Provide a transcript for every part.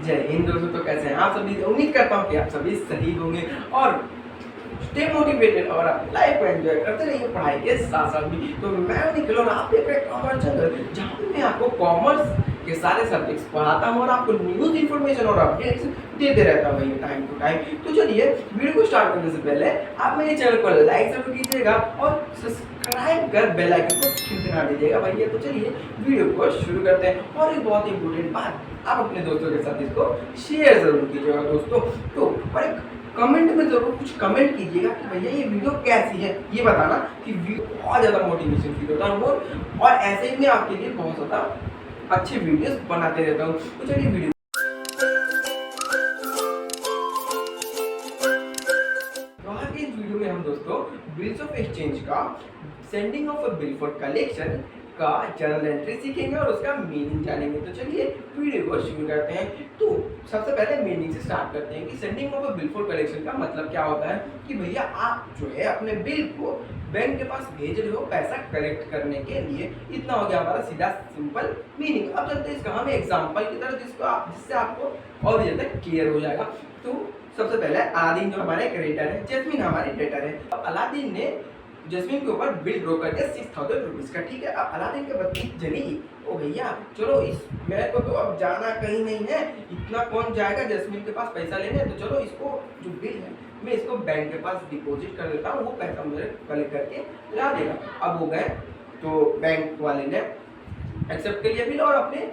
जय हिंद दोस्तों। तो कैसे हैं आप सभी? उम्मीद करता हूँ कि आप सभी सही होंगे और स्टे मोटिवेटेड और अपनी लाइफ को एंजॉय करते रहिए पढ़ाई के साथ साथ भी। तो मैं निकलो और आप देख रहे हैं कॉमर्स चैनल, जहाँ पे मैं आपको कॉमर्स के सारे सब्जेक्ट्स पढ़ाता हूँ और आपको न्यूज़ इन्फॉर्मेशन और अपडेट्स देते रहता हूँ भैया टाइम टू टाइम। तो चलिए वीडियो को स्टार्ट करने से पहले आप मेरे चैनल को लाइक जरूर कीजिएगा और सब्सक्राइब कर बेल आइकन को क्लिक कर दीजिएगा भैया। तो चलिए वीडियो को शुरू करते हैं। और एक बहुत इंपॉर्टेंट बात, आप अपने दोस्तों के साथ इसको शेयर जरूर कीजिएगा दोस्तों। तो और एक कमेंट में जरूर कुछ कमेंट कीजिएगा कि भैया ये वीडियो कैसी है, ये बताना कि वीडियो बहुत ज़्यादा मोटिवेशन फील होता है और ऐसे ही मैं आपके लिए बहुत ज़्यादा अच्छे वीडियोस बनाते रहता हूँ। तो चलिए वीडियो आज के इस वीडियो में हम दोस्तों बिल्स ऑफ एक्सचेंज का sending of a bill for collection का जर्नल एंट्री सीखेंगे और उसका मीनिंग जानेंगे। तो चलिए वीडियो को शुरू करते हैं। तो सबसे पहले मीनिंग से स्टार्ट करते हैं कि sending of a bill for collection का मतलब क्या होता है कि भैया आप जो है अपने बिल को बैंक के पास भेज रहे हो पैसा कलेक्ट करने के लिए। इतना हो गया हमारा सीधा सिंपल मीनिंग। अब चलते हैं इसका हम एग्जाम्पल की तरह जिससे आपको और भी ज्यादा क्लियर हो जाएगा। तो सबसे पहले अलादीन जो हमारे क्रेडिटर है, जैस्मिन हमारे डेटर है। अब अलादीन ने जैस्मिन के ऊपर बिल ड्रॉ कर दिया 6000 रुपीज का, ठीक है। अब अलादीन के बत्ती जली, ओ भैया चलो इस मेरे को तो अब जाना कहीं नहीं है, इतना कौन जाएगा जैस्मिन के पास पैसा लेने, तो चलो इसको जो बिल है मैं इसको बैंक के पास डिपॉजिट कर देता हूँ, वो पैसा मेरे कलेक्ट करके ला देगा। अब हो गए तो बैंक वाले ने एक्सेप्ट कर लिया बिल और अपने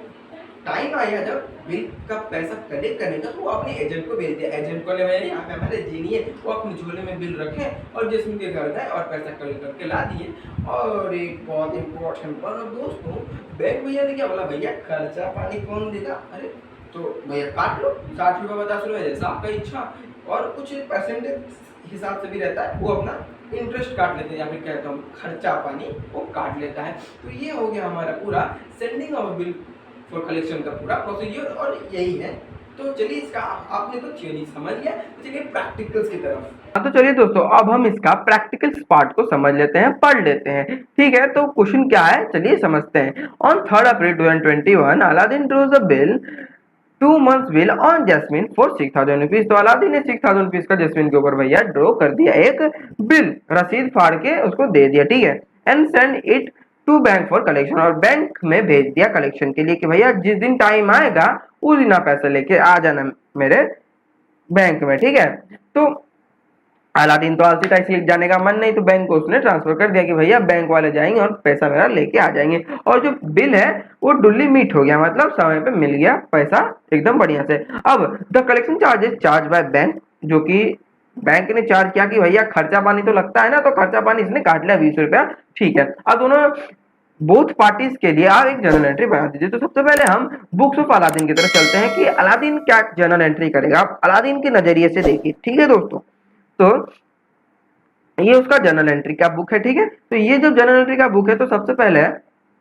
टाइम आया जब बिल का पैसा कलेक्ट करने का तो वो अपने एजेंट को भेज दिया। एजेंट को ले यहाँ पे हमारे जीनी है, वो अपने झोले में बिल रखे और जैस्मिन के घर गए और पैसा कलेक्ट करके ला दिए। और एक बहुत इंपॉर्टेंट बात दोस्तों, बैंक भैया ने क्या बोला, भैया खर्चा पानी कौन देगा? अरे तो भैया काट लो 60 रुपये 50 रुपये जैसा आपका इच्छा, और कुछ परसेंटेज हिसाब से भी रहता है, वो अपना इंटरेस्ट काट लेते हैं या फिर कहता हूँ खर्चा पानी वो काट लेता है। तो ये हो गया हमारा पूरा sending of bill for collection का पूरा प्रोसीजर और यही है। तो चलिए इसका आपने तो थ्योरी समझ लिया, तो चलिए प्रैक्टिकल्स की तरफ। हाँ, तो चलिए दोस्तों अब हम इसका प्रैक्टिकल्स पार्ट को समझ लेते हैं, पढ़ लेते हैं, ठीक है। तो क्वेश्चन क्या है चलिए समझते हैं। On 3 April 2021 Aladdin draws a bill 2 months bill on Jasmine for 6000 rupees. तो अलादीन ने 6000 रुपीज का जैस्मिन के ऊपर भैया ड्रॉ कर दिया, एक बिल रसीद फाड़ के उसको दे दिया, ठीक है। And send it to bank for collection, और बैंक में भेज दिया कलेक्शन के लिए कि भैया जिस दिन टाइम आएगा उस दिन आप पैसा लेके आ जाना मेरे बैंक में, ठीक है। तो अलादीन तो आलसी था, इसलिए जाने का मन नहीं, तो बैंक को उसने ट्रांसफर कर दिया कि भैया बैंक वाले जाएंगे और पैसा मेरा लेके आ जाएंगे। और जो बिल है वो डुल्ली मीट हो गया, मतलब समय पे मिल गया पैसा एकदम बढ़िया से। अब the collection charges charge by bank, जो कि बैंक ने चार्ज किया कि भैया खर्चा पानी तो लगता है ना, तो खर्चा पानी इसने काट लिया 20 रुपया, ठीक है। अब दोनों बोथ पार्टीज के लिए आप एक जर्नल एंट्री बना दीजिए। तो सबसे पहले हम बुक्स ऑफ अलादीन की तरफ चलते हैं कि अलादीन क्या जर्नल एंट्री करेगा। आप अलादीन के नजरिए से देखिए, ठीक है दोस्तों। तो ये उसका जर्नल एंट्री का बुक है, ठीक है। तो ये जब जर्नल एंट्री का बुक है तो सबसे पहले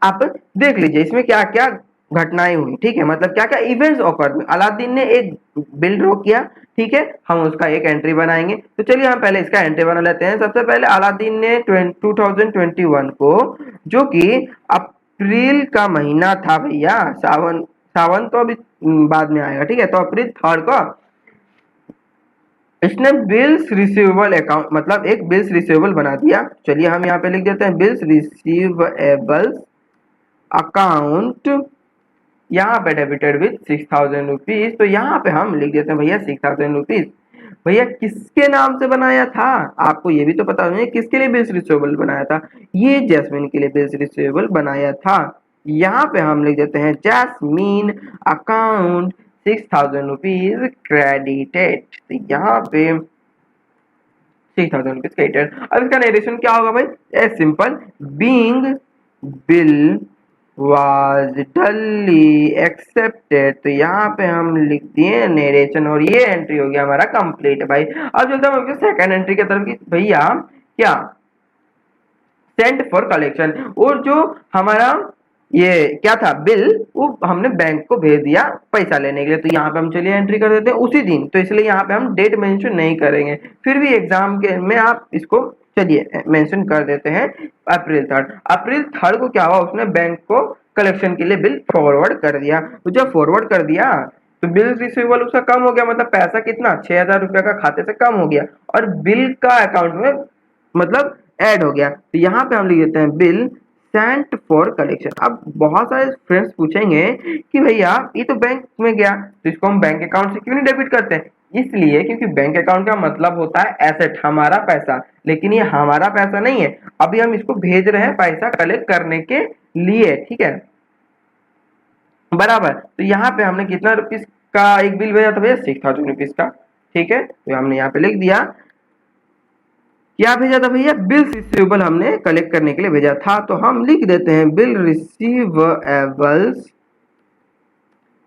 आप देख लीजिए इसमें क्या क्या घटनाएं हुई, ठीक है, मतलब क्या क्या इवेंट्स ऑकर। अलादीन ने एक बिल ड्रॉ किया, ठीक है, हम उसका एक एंट्री बनाएंगे। तो चलिए हम पहले इसका एंट्री बना लेते हैं। सबसे पहले अलादीन ने 2021 को, जो कि अप्रैल का महीना था भैया, सावन सावन तो अभी बाद में आएगा, ठीक है। तो अप्रैल 3 को इसने बिल्स रिसीवेबल अकाउंट, मतलब एक बिल्स रिसीवेबल बना दिया। चलिए हम यहाँ पे लिख देते हैं बिल्स रिसीवेबल्स अकाउंट, यहाँ पे डेबिटेड विद 6000 रुपीज। तो यहाँ पे हम लिख देते हैं भैया 6000 रुपीज। भैया किसके नाम से बनाया था, आपको ये भी तो पता है किसके लिए बिल्स रिसीवेबल बनाया था, ये जैस्मिन के लिए बिल्स रिसीवेबल बनाया था। यहाँ पे हम लिख देते हैं जैस्मिन अकाउंट 6000 रुपीज क्रेडिटेड। तो यहाँ पे 6000 रुपीज क्रेडिटेड। अब इसका नरेशन क्या होगा भाई, a simple, being bill was डली एक्सेप्टेड। तो यहाँ पे हम लिख दिए नरेशन और ये एंट्री हो गया हमारा कंप्लीट भाई। अब चलते हैं सेकंड एंट्री की तरफ की, भैया क्या सेंट फॉर कलेक्शन, और जो हमारा ये क्या था बिल, वो हमने बैंक को भेज दिया पैसा लेने के लिए। तो यहाँ पे हम चलिए एंट्री कर देते हैं उसी दिन, तो इसलिए यहाँ पे हम डेट मेंशन नहीं करेंगे, फिर भी एग्जाम के में आप इसको चलिए मेंशन कर देते हैं अप्रैल 3। अप्रैल 3 को क्या हुआ, उसने बैंक को कलेक्शन के लिए बिल फॉरवर्ड कर दिया। तो जब फॉरवर्ड कर दिया तो बिल रिसीवेबल उसका कम हो गया, मतलब पैसा कितना 6,000 रुपया का खाते से कम हो गया और बिल का अकाउंट में मतलब ऐड हो गया। तो यहाँ पे हम लिख देते हैं बिल सेंट फॉर कलेक्शन। अब बहुत सारे फ्रेंड्स पूछेंगे कि भैया ये तो बैंक में गया, तो इसको हम बैंक अकाउंट से क्यों नहीं डेबिट करते हैं? इसलिए क्योंकि बैंक अकाउंट का मतलब होता है एसेट, हमारा पैसा, लेकिन ये हमारा पैसा नहीं है। अभी हम इसको भेज रहे हैं पैसा कलेक्ट करने के लिए, ठीक है, बराबर। तो यहाँ पे हमने कितना रुपीस का एक बिल भेजा था भैया? 6,000 रुपीज का, ठीक है। तो हमने यहाँ पे लिख दिया, क्या भेजा था भैया? बिल रिसीवेबल हमने कलेक्ट करने के लिए भेजा था। तो हम लिख देते हैं bill receivables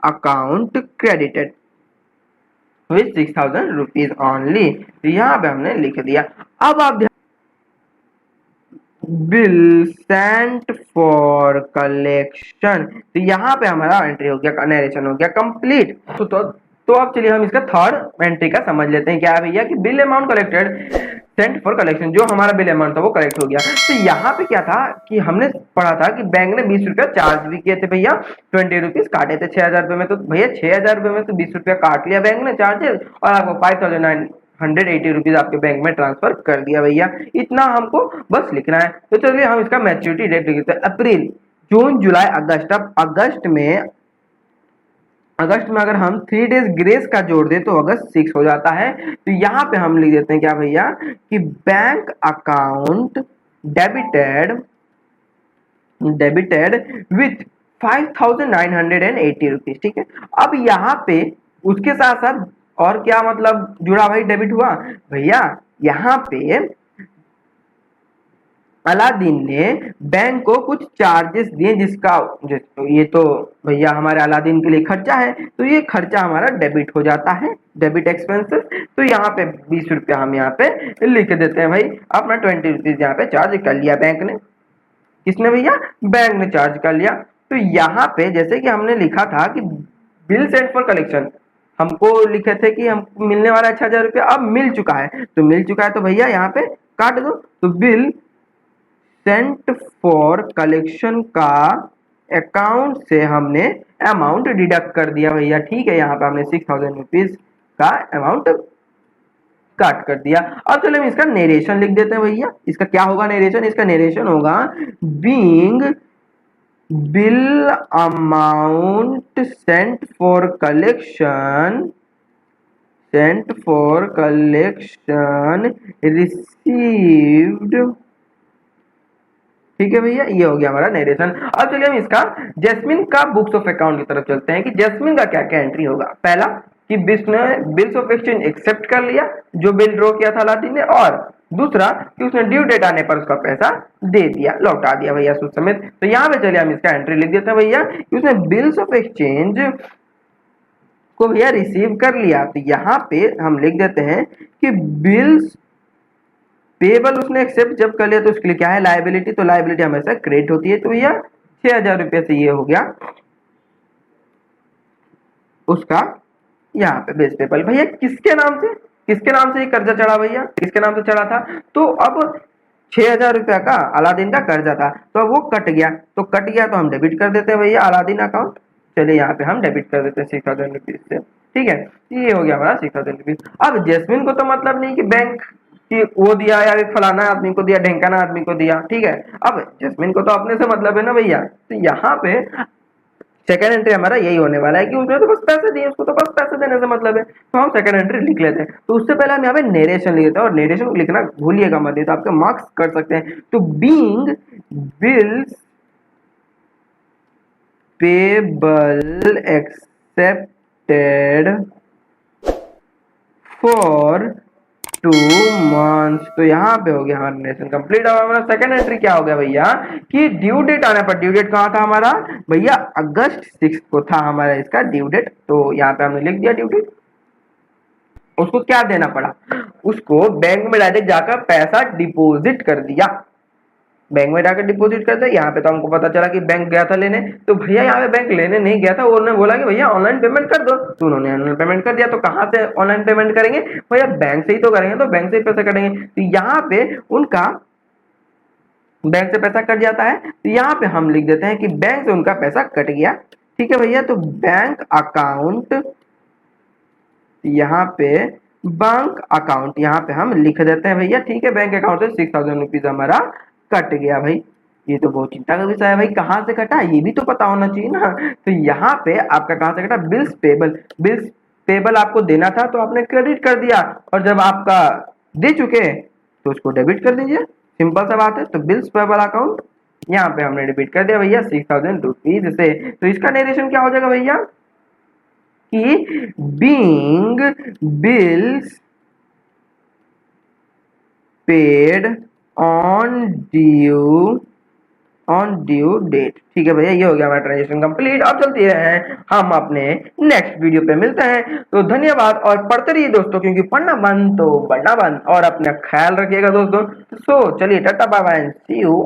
account credited with 6,000 rupees only. तो यहाँ पे हमने लिख दिया। अब आप बिल सेंट फॉर कलेक्शन, तो यहाँ पे हमारा एंट्री हो गया, नरेशन हो गया कंप्लीट। तो अब चलिए हम इसका थर्ड एंट्री का समझ लेते हैं। क्या है भैया कि bill amount collected sent for collection, जो हमारा बिल अमाउंट था वो कलेक्ट हो गया। तो यहाँ पे क्या था कि हमने पढ़ा था कि बैंक ने 20 रुपया चार्ज भी किए थे भैया, 20 रुपीज काटे थे 6,000 रुपये में। तो भैया 6,000 रुपये में तो 20 रुपया काट लिया बैंक ने चार्जेस और आपको 5,980 रुपीज आपके बैंक में ट्रांसफर कर दिया भैया। इतना हमको बस लिखना है। तो चलिए हम इसका मैच्योरिटी डेट लिख देते हैं, अप्रैल, जून, जुलाई, अगस्त। अब अगस्त में अगर हम 3 डेज ग्रेस का जोड़ दे तो अगस्त 6 हो जाता है। तो यहाँ पे हम लिख देते हैं क्या भैया कि bank account debited with 5,980 rupees, ठीक है। अब यहाँ पे उसके साथ साथ और क्या मतलब जुड़ा भाई, डेबिट हुआ भैया, यहाँ पे अलादीन ने बैंक को कुछ चार्जेस दिए, ये तो भैया हमारे अलादीन के लिए खर्चा है, तो ये खर्चा हमारा डेबिट हो जाता है, डेबिट एक्सपेंसेस। तो यहाँ पे 20 रुपया हम यहाँ पे लिख देते हैं भाई। अपना 20 रुपीज यहाँ पे चार्ज कर लिया बैंक ने। किसने भैया? बैंक ने चार्ज कर लिया। तो यहाँ पे जैसे कि हमने लिखा था कि बिल सेंट फॉर कलेक्शन, हमको लिखे थे कि हमको मिलने वाला है 6,000 रुपया, अब मिल चुका है। तो मिल चुका है तो भैया यहाँ पे काट दो। तो बिल सेंट फॉर कलेक्शन का अकाउंट से हमने अमाउंट डिडक्ट कर दिया भैया, ठीक है। यहाँ पे हमने 6,000 रुपीज का अमाउंट काट कर दिया। अब चलो हम इसका नेरेशन लिख देते हैं भैया। इसका क्या होगा नेरेशन? इसका नेरेशन होगा being bill amount sent for collection received, ठीक है भैया, ये हो गया हमारा नरेशन। अब चलिए हम इसका जैस्मिन का बुक्स ऑफ अकाउंट की तरफ चलते हैं कि जैस्मिन का क्या क्या एंट्री होगा। पहला कि बिल ने बिल्स ऑफ एक्सचेंज एक्सेप्ट कर लिया, जो बिल ड्रॉ किया था अलादीन ने, और दूसरा कि उसने ड्यू डेट आने पर उसका पैसा दे दिया, लौटा दिया भैया सूद समेत। तो यहाँ पे चलिए हम इसका एंट्री लिख देते हैं भैया कि उसने बिल्स ऑफ एक्सचेंज को भैया रिसीव कर लिया। तो यहाँ पे हम लिख देते हैं कि बिल्स पेबल उसने एक्सेप्ट जब कर लिया तो उसके लिए क्या है? लायबिलिटी। तो लायबिलिटी हमेशा क्रेडिट होती है। तो भैया 6,000 रुपये से ये हो गया उसका यहाँ पे बेस पेबल। भैया किसके नाम से ये कर्जा चढ़ा भैया? किसके नाम से चढ़ा था? तो अब 6,000 रुपया का अलादीन का कर्जा था, तो अब वो कट गया। तो हम डेबिट कर देते हैं भैया अलादीन अकाउंट। चलिए यहाँ पे हम डेबिट कर देते हैं 6,000 रुपीज से, ठीक है। ये हो गया हमारा 6,000 रुपीज। अब जैस्मिन को तो मतलब नहीं कि बैंक कि वो दिया या फलाना आदमी को दिया, ढेंकाना आदमी को दिया, ठीक है। अब जैस्मिन को तो अपने से मतलब है ना भैया। तो यहाँ पे सेकेंड एंट्री हमारा यही होने वाला है कि उसने तो बस पैसे दिए, उसको तो बस पैसे देने से मतलब है। तो हम सेकेंड एंट्री लिख लेते हैं। तो उससे पहले हम यहाँ पे नेरेशन लिख लेते हैं, और नेरेशन को लिखना भूलिएगा मत, तो आपके मार्क्स कर सकते हैं। तो being bills payable accepted for 2 months, तो यहाँ पे हो गया हमारा नेरेशन कंप्लीट। अब हमारा सेकंड एंट्री क्या हो गया भैया कि ड्यू डेट आने पर, ड्यू डेट कहाँ था हमारा भैया? अगस्त 6 को था हमारा इसका ड्यू डेट। तो यहाँ पे हमने लिख दिया ड्यू डेट। उसको क्या देना पड़ा? उसको बैंक में डायरेक्ट जाकर पैसा डिपॉजिट कर दिया, बैंक में जाकर डिपॉजिट करते। यहाँ पे तो हमको पता चला कि बैंक गया था लेने, तो भैया यहाँ पे बैंक लेने नहीं गया था, उन्होंने बोला कि भैया ऑनलाइन पेमेंट कर दो। तो उन्होंने ऑनलाइन पेमेंट कर दिया। तो कहाँ से ऑनलाइन पेमेंट करेंगे भैया? बैंक से ही तो करेंगे, तो बैंक से ही पैसा कटेंगे। तो यहाँ पे उनका बैंक से पैसा कट जाता है। तो यहाँ पे हम लिख देते हैं कि बैंक से उनका पैसा कट गया, ठीक है भैया। तो बैंक अकाउंट यहाँ पे बैंक अकाउंट यहाँ पे हम लिख देते हैं भैया। ठीक है, बैंक अकाउंट से 6000 रुपीज हमारा कट गया भाई। ये तो बहुत चिंता का विषय है भाई, कहाँ से कटा ये भी तो पता होना चाहिए ना। तो यहाँ पे आपका कहाँ से कटा, बिल्स पेबल। बिल्स पेबल आपको देना था तो आपने क्रेडिट कर दिया, और जब आपका दे चुके तो उसको डेबिट कर दीजिए, सिंपल सा बात है। तो बिल्स पेबल अकाउंट यहाँ पे हमने डेबिट कर दिया भैया 6000 रुपीज से। तो इसका नरेशन क्या हो जाएगा भैया कि being bills paid on due date. ठीक है भैया, ये हो गया हमारा ट्रांजेक्शन कंप्लीट। अब चलते हैं हम अपने नेक्स्ट वीडियो पे मिलते हैं। तो धन्यवाद, और पढ़ते रहिए दोस्तों, क्योंकि पढ़ना बंद तो बढ़ना बंद। और अपना ख्याल रखिएगा दोस्तों। सो चलिए, tata bye bye, see you.